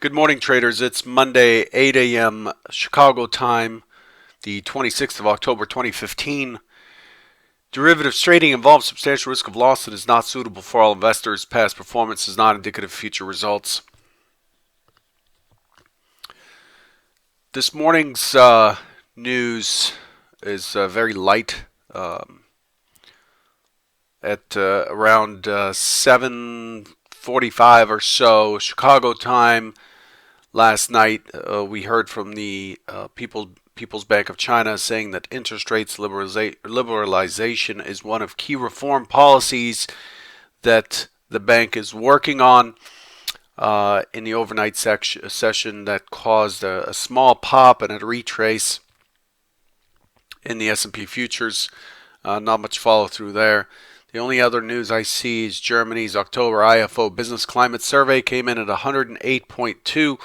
Good morning, traders. It's Monday, 8 a.m. Chicago time, the 26th of October, 2015. Derivatives trading involves substantial risk of loss and is not suitable for all investors. Past performance is not indicative of future results. This morning's news is very light. At around 7:45 or so Chicago time last night, we heard from the People's Bank of China saying that interest rates liberalization is one of key reform policies that the bank is working on. In the overnight session that caused a small pop and a retrace in the S&P futures. Not much follow through there. The only other news I see is Germany's October IFO Business Climate Survey came in at 108.2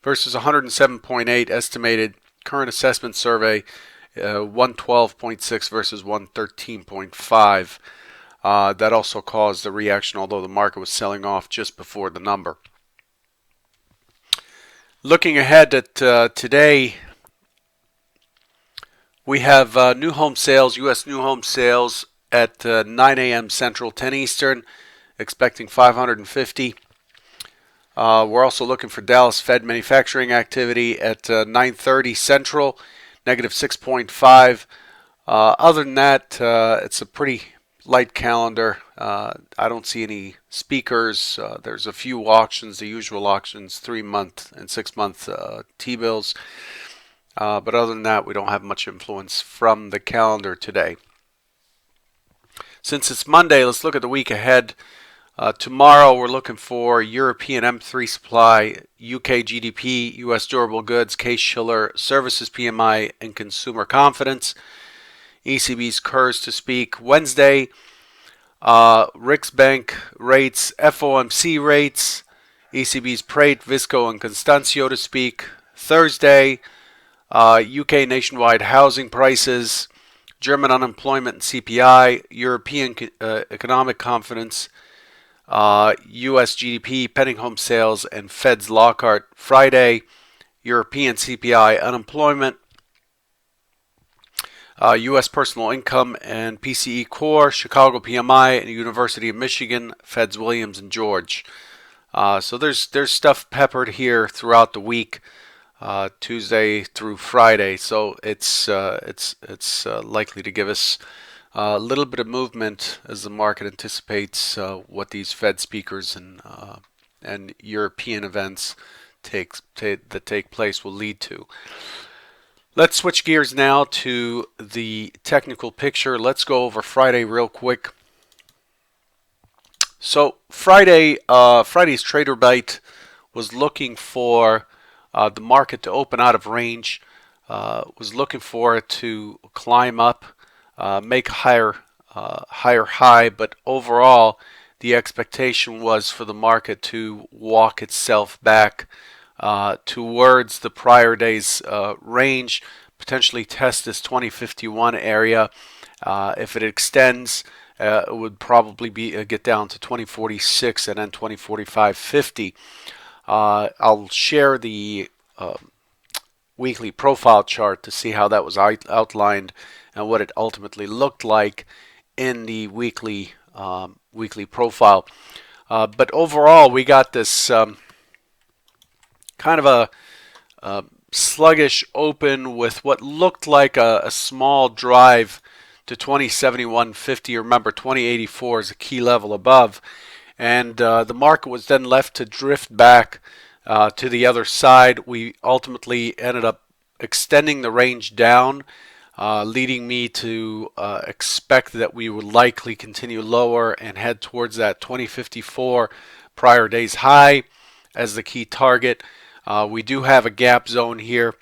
versus 107.8 estimated. Current Assessment Survey 112.6 versus 113.5. That also caused a reaction, although the market was selling off just before the number. Looking ahead at today, we have new home sales, U.S. new home sales at 9 a.m. Central, 10 Eastern, expecting 550. We're also looking for Dallas Fed manufacturing activity at 9:30 Central, negative 6.5. Other than that, it's a pretty light calendar. I don't see any speakers. There's a few auctions, the usual auctions, 3-month and 6-month T-bills. But other than that, we don't have much influence from the calendar today. Since it's Monday, let's look at the week ahead. Tomorrow, we're looking for European M3 supply, UK GDP, US durable goods, Case-Shiller services PMI, and consumer confidence. ECB's KERS to speak Wednesday. Riksbank rates, FOMC rates, ECB's Prate, Visco, and Constancio to speak Thursday. UK nationwide housing prices, German unemployment and CPI, European economic confidence, US GDP, pending home sales, and Fed's Lockhart Friday, European CPI, unemployment, U.S. personal income and PCE core, Chicago PMI, and University of Michigan, Feds Williams and George. So there's stuff peppered here throughout the week, Tuesday through Friday. So it's likely to give us a little bit of movement as the market anticipates what these Fed speakers and European events that take place will lead to. Let's switch gears now to the technical picture. Let's go over Friday real quick. So Friday's Trader Bite was looking for the market to open out of range, was looking for it to climb up, make a higher high, but overall the expectation was for the market to walk itself back towards the prior day's range, potentially test this 2051 area. If it extends, it would probably get down to 2046 and then 2045.50. I'll share the weekly profile chart to see how that was outlined and what it ultimately looked like in the weekly profile. But overall, we got this kind of a sluggish open with what looked like a small drive to 2071.50. Remember, 2084 is a key level above. And the market was then left to drift back to the other side. We ultimately ended up extending the range down, leading me to expect that we would likely continue lower and head towards that 2054 prior day's high as the key target. We do have a gap zone here,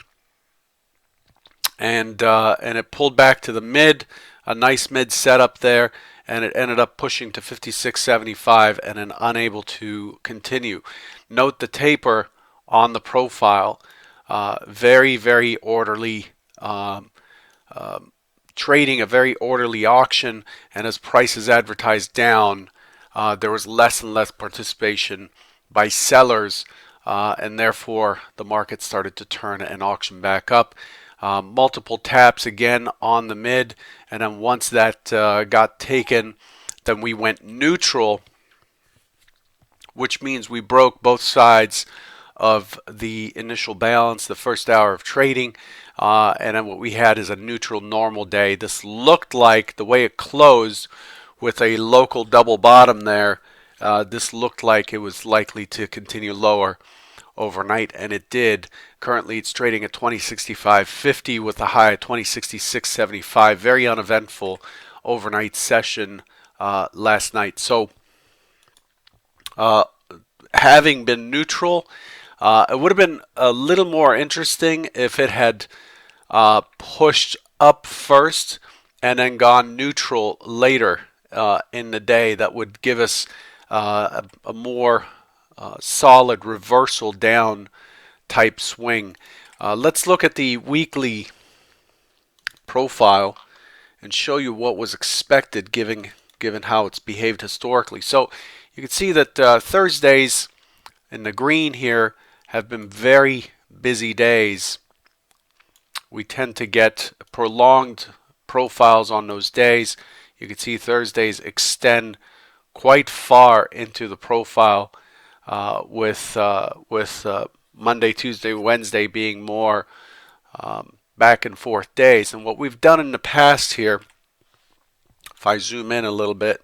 and it pulled back to the mid, a nice mid setup there, and it ended up pushing to 56.75 and then unable to continue. Note the taper on the profile, very, very orderly, trading a very orderly auction, and as prices advertised down, there was less and less participation by sellers and therefore the market started to turn and auction back up. Multiple taps again on the mid, and then once that got taken, then we went neutral, which means we broke both sides of the initial balance, the first hour of trading, and then what we had is a neutral normal day. This looked like, the way it closed with a local double bottom there, this looked like it was likely to continue lower overnight, and it did. Currently it's trading at 2065.50 with a high at 2066.75. Very uneventful overnight session last night. So having been neutral, it would have been a little more interesting if it had pushed up first and then gone neutral later in the day. That would give us a more solid reversal down type swing. Let's look at the weekly profile and show you what was expected given how it's behaved historically. So you can see that Thursdays in the green here have been very busy days. We tend to get prolonged profiles on those days. You can see Thursdays extend quite far into the profile, with Monday, Tuesday, Wednesday being more back and forth days. And what we've done in the past here, if I zoom in a little bit,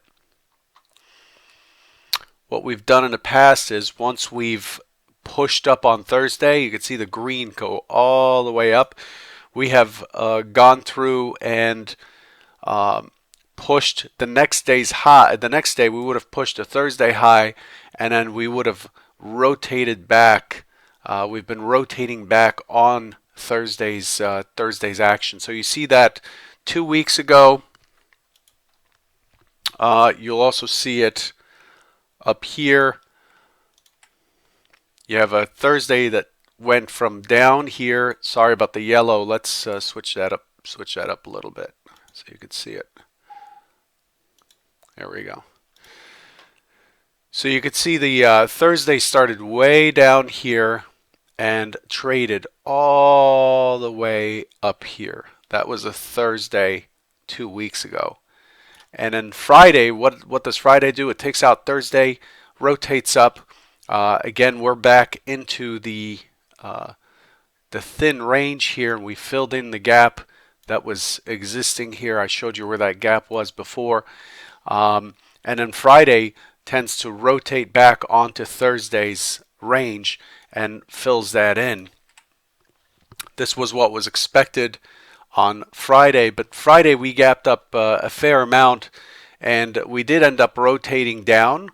what we've done in the past is once we've pushed up on Thursday, you can see the green go all the way up. We have gone through and pushed the next day's high. The next day we would have pushed a Thursday high, and then we would have rotated back. We've been rotating back on Thursday's action. So you see that 2 weeks ago. You'll also see it up here. You have a Thursday that went from down here. Sorry about the yellow. Let's switch that up a little bit so you can see it. There we go. So you could see the Thursday started way down here and traded all the way up here. That was a Thursday 2 weeks ago. And then Friday, what does Friday do? It takes out Thursday, rotates up. Again, we're back into the thin range here, and we filled in the gap that was existing here. I showed you where that gap was before. And then Friday tends to rotate back onto Thursday's range and fills that in. This was what was expected on Friday, but Friday we gapped up a fair amount, and we did end up rotating down,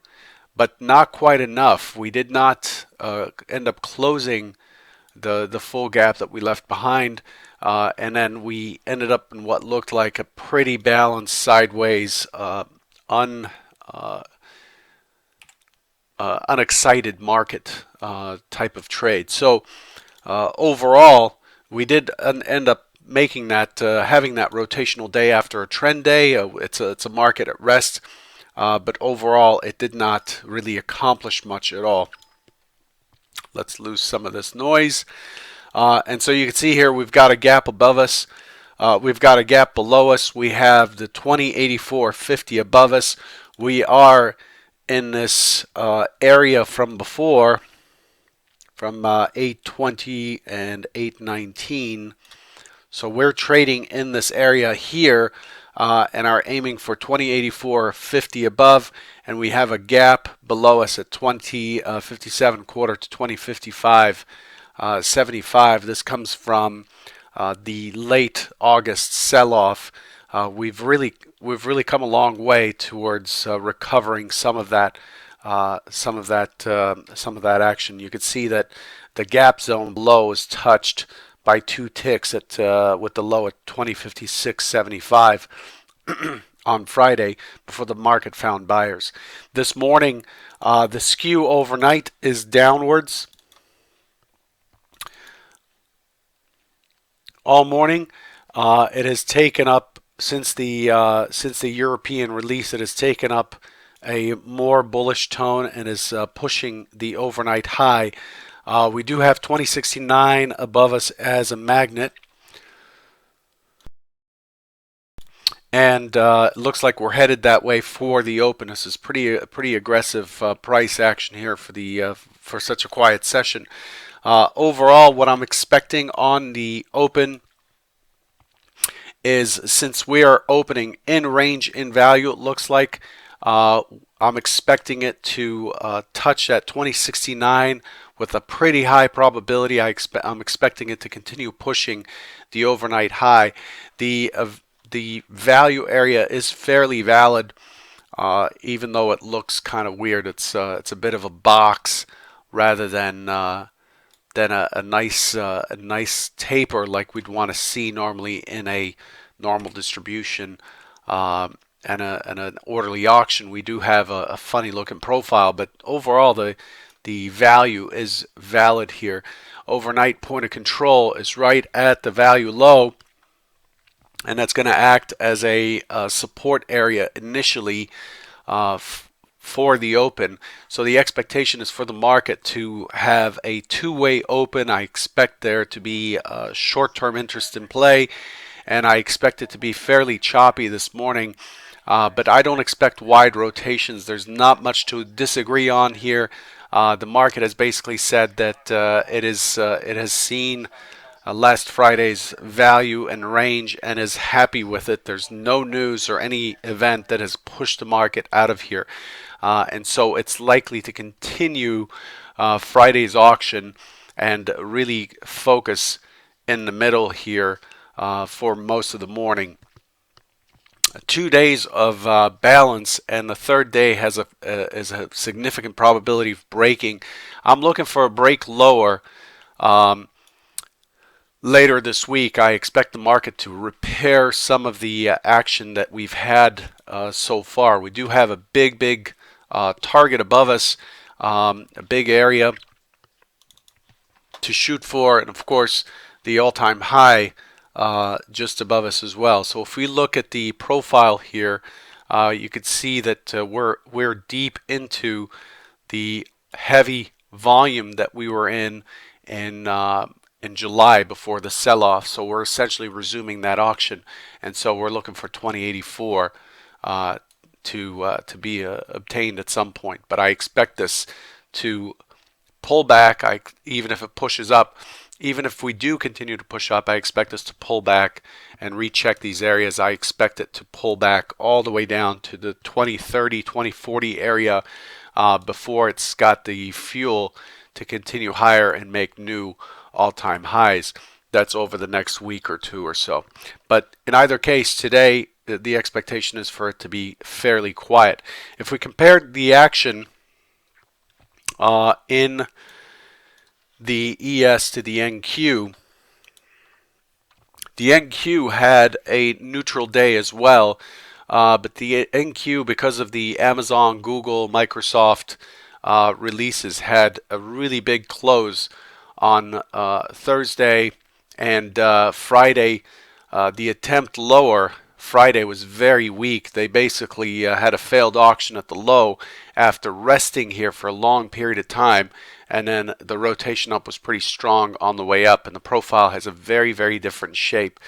but not quite enough. We did not end up closing the full gap that we left behind, and then we ended up in what looked like a pretty balanced sideways unexcited market type of trade. So overall, we did end up making that, having that rotational day after a trend day. It's a market at rest, but overall it did not really accomplish much at all. Let's lose some of this noise. And so you can see here we've got a gap above us. We've got a gap below us. We have the 2084.50 above us. We are in this area from before, from 820 and 819. So we're trading in this area here and are aiming for 2084.50 above, and we have a gap below us at 2057 quarter to 2055.75. This comes from the late August sell-off. We've really come a long way towards recovering some of that action. You could see that the gap zone below is touched by 2 ticks at with the low at 2056.75 on Friday before the market found buyers. This morning, the skew overnight is downwards. All morning, it has taken up since the European release. It has taken up a more bullish tone and is pushing the overnight high. We do have 2069 above us as a magnet, and it looks like we're headed that way for the open. This is pretty aggressive price action here for such a quiet session. Overall, what I'm expecting on the open is, since we are opening in range in value, it looks like I'm expecting it to touch that 2069 with a pretty high probability. I'm expecting it to continue pushing the overnight high. The value area is fairly valid, even though it looks kind of weird. It's a bit of a box rather than a nice taper like we'd want to see normally in a normal distribution. And an orderly auction. We do have a funny looking profile, but overall the value is valid here. Overnight point of control is right at the value low, and that's going to act as a support area initially for the open. So the expectation is for the market to have a two-way open. I expect there to be short-term interest in play, and I expect it to be fairly choppy this morning. But I don't expect wide rotations. There's not much to disagree on here. The market has basically said that it has seen last Friday's value and range and is happy with it. There's no news or any event that has pushed the market out of here. And so it's likely to continue Friday's auction and really focus in the middle here for most of the morning. 2 days of balance, and the third day has is a significant probability of breaking. I'm looking for a break lower later this week. I expect the market to repair some of the action that we've had so far. We do have a big target above us, a big area to shoot for, and of course the all-time high just above us as well. So if we look at the profile here, you could see that we're deep into the heavy volume that we were in July before the sell-off. So we're essentially resuming that auction, and so we're looking for 2084 to be obtained at some point. But I expect this to pull back. Even if it pushes up. Even if we do continue to push up, I expect us to pull back and recheck these areas. I expect it to pull back all the way down to the 2030, 2040 area before it's got the fuel to continue higher and make new all-time highs. That's over the next week or two or so. But in either case, today the expectation is for it to be fairly quiet. If we compare the action in the ES to the NQ had a neutral day as well, but the NQ, because of the Amazon, Google, Microsoft releases, had a really big close on Thursday and Friday. The attempt lower Friday was very weak. They basically had a failed auction at the low after resting here for a long period of time, and then the rotation up was pretty strong on the way up, and the profile has a very different shape.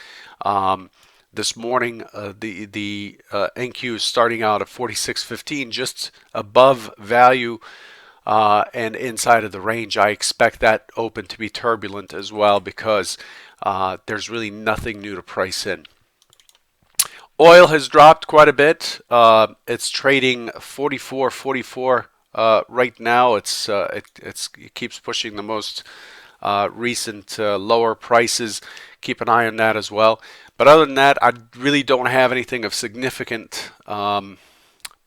This morning the NQ is starting out at 46.15, just above value and inside of the range. I expect that open to be turbulent as well, because there's really nothing new to price in. Oil has dropped quite a bit. It's trading 44.44 right now. It keeps pushing the most recent lower prices. Keep an eye on that as well. But other than that, I really don't have anything of significant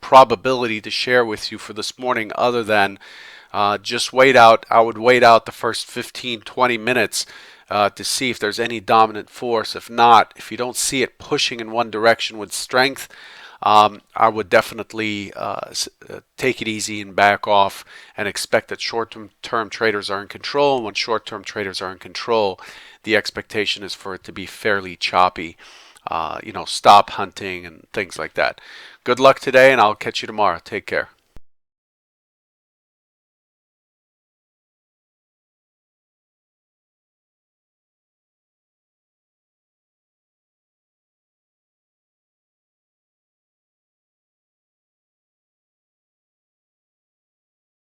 probability to share with you for this morning, other than just wait out. I would wait out the first 15-20 minutes to see if there's any dominant force. If not, if you don't see it pushing in one direction with strength, I would definitely take it easy and back off and expect that short-term traders are in control. And when short-term traders are in control, the expectation is for it to be fairly choppy, stop hunting and things like that. Good luck today, and I'll catch you tomorrow. Take care.